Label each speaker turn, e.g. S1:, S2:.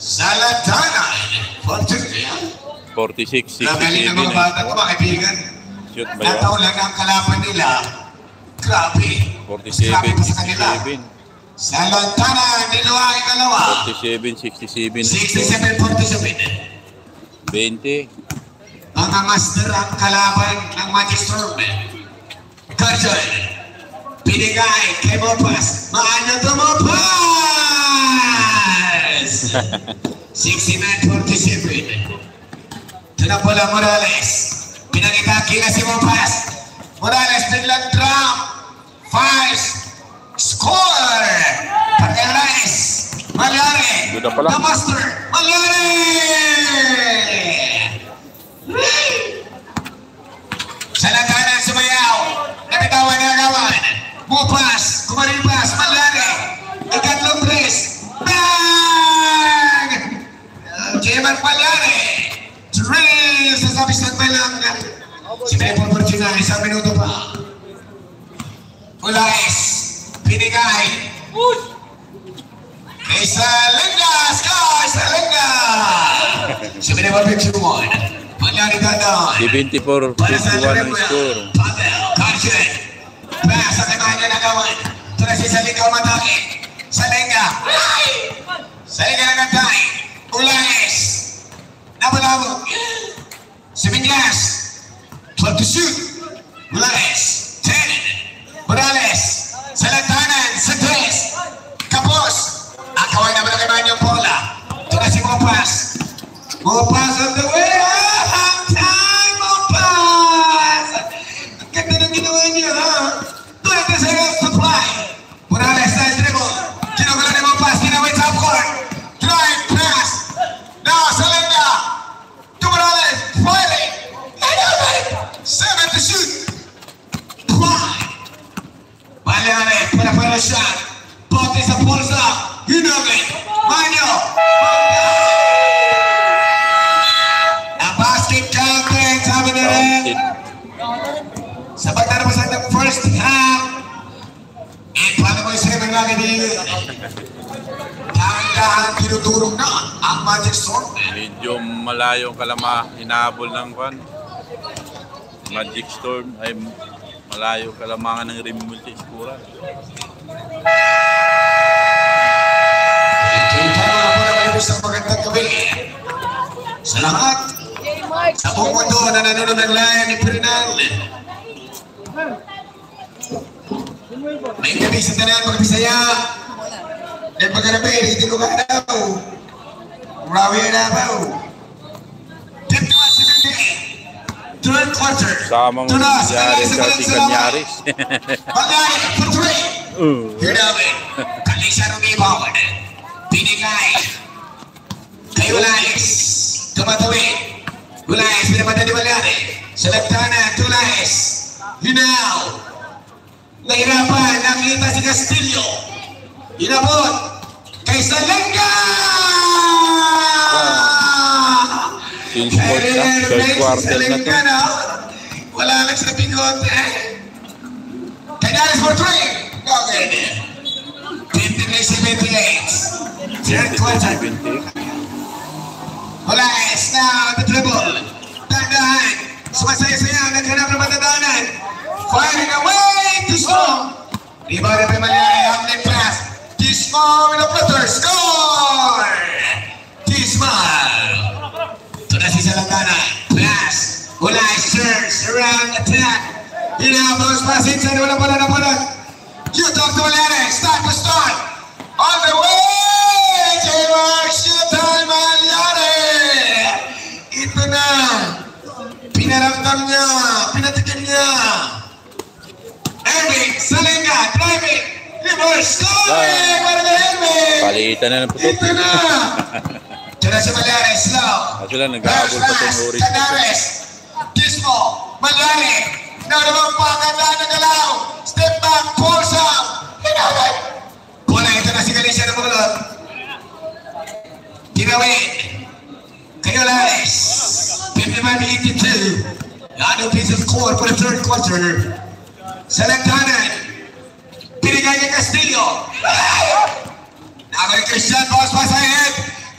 S1: Salantana.
S2: 46, 67.
S1: Nagaling ng mga bata ko, mga kaibigan.
S2: Shoot ba yan?
S1: Nataon lang ang kalaban nila. Grabe.
S2: 47,
S1: Grabe pa sa kanila.
S2: 67.
S1: Salantana, niluwa ikalawa.
S2: 47, 67.
S1: 67-47.
S2: 20.
S1: Mga master ang kalaban ng Magic Storm. Carson. Binigay kay Mopas. Maano to Mopas? 69-47. Ito na pala Morales. Pinagkakila si Mopas. Morales biglang drop. 5. Score! Pagkares. Malyari.
S2: Doon na pala.
S1: The Master. Malyari! Salantana sumayaw. Nabitawan na agawan. Mopas. Kumaripas. Malyari. Ikatlong tres. Bang! Jaman Malyari. Tres. Sasabisan pa lang. Siyempre po Fortuna. Isang minuto pa. Ulaes. Pinigay. Kay Salengas. Kay Salengas. Siyempre po Fortuna. Malyari dadaan.
S2: 74, 51 ang score.
S1: Pavel. Carson. Pass sa kanya nagawan. Ito na si Salenga umatake. Salenga. Salenga nagantay. Ulaes. Nabulabog. Simingas. 12 to shoot. Morales. 10. Morales. Salantanan. Sa 3. Kapos. Ang kaway na malakiman yung bola. Ito na si Mopas. Mopas on the way. Hang time. Mopas. Ang ganda ng ginawa niya, ha? 20 seconds to play. Morales na dribble. Kinugula ni Mopas. Ginawin top court. Drive pass. Now Salenga. To Morales. Fighting. 7 to shoot. Malyari, para shot. Bote sa pulsa. Hinugin. Manyo. Ang basket counted. Sabi na rin. Sa pagtarapasan ng first half. Paano mo yung sa'yo lagi din? Dahan-dahan tinuturong na ang Magic Storm.
S2: Medyo malayo kalama. Hinahabol ng kwan. Magic Storm ay malayo kalamangan ng rim multi-scorer.
S1: Kita mo na po naman isang magandang gabi sa lahat sa buong mundo na nanonood ng live ni Perinal. May gabi sa tanan, mag-Bisaya. At pagkarabi, hindi ko ka daw. Rawi na daw. 51-78. Third quarter.
S2: Samang nangyari sa si Canyaris.
S1: Bagay for 3. Here namin. Kalisa ng ibawad. Pinigay. Kay Ulaes. Tumatawid. Ulaes, pinapatay ni Malyari. Sa Lagtana, Ulaes. Hinaw. Nahirapan. Nakita si Castillo. Inabot. Kay Salenga!
S2: Since third quarter na to.
S1: Wala lang sa pingot. Canyaris for 3. Okay. 53-78. Third quarter. Ulaes now the dribble. Dandahan. Sumasaya-saya. Naghanap na matadanan. Firing away. Tismo. Rebound na pa Malyari. Hamlet pass. Tismo with a flutter. Score! Tismo. Ito na si Salantana. Pass. Ulaes turns around attack. Inabounce pass inside. Wala pala na pala. You talk to Malyari. Start to start. On the way. J-Mark. Showtime Malyari. Ito na. Pinaramdam niya. Pinatikin niya. Erwin. Salenga. Driving. Reverse. Scoring. Para na Erwin.
S2: Palitan na ng putok.
S1: Ito na. Ito na si Malyari. Slow.
S2: Kasi lang nag-aabol pa itong Uri.
S1: Canyaris. Tismo. Malyari. Now naman pakanda na galaw. Step back. Pulse up. Hinagay. Bola ito na si Galicia ng Bugulot. Ginawin. Kay Ulaes. 55-82. Ano piece of score for the third quarter. Salantana. Pinigay kay Castillo. Now kay Christian. Boss pass ahead.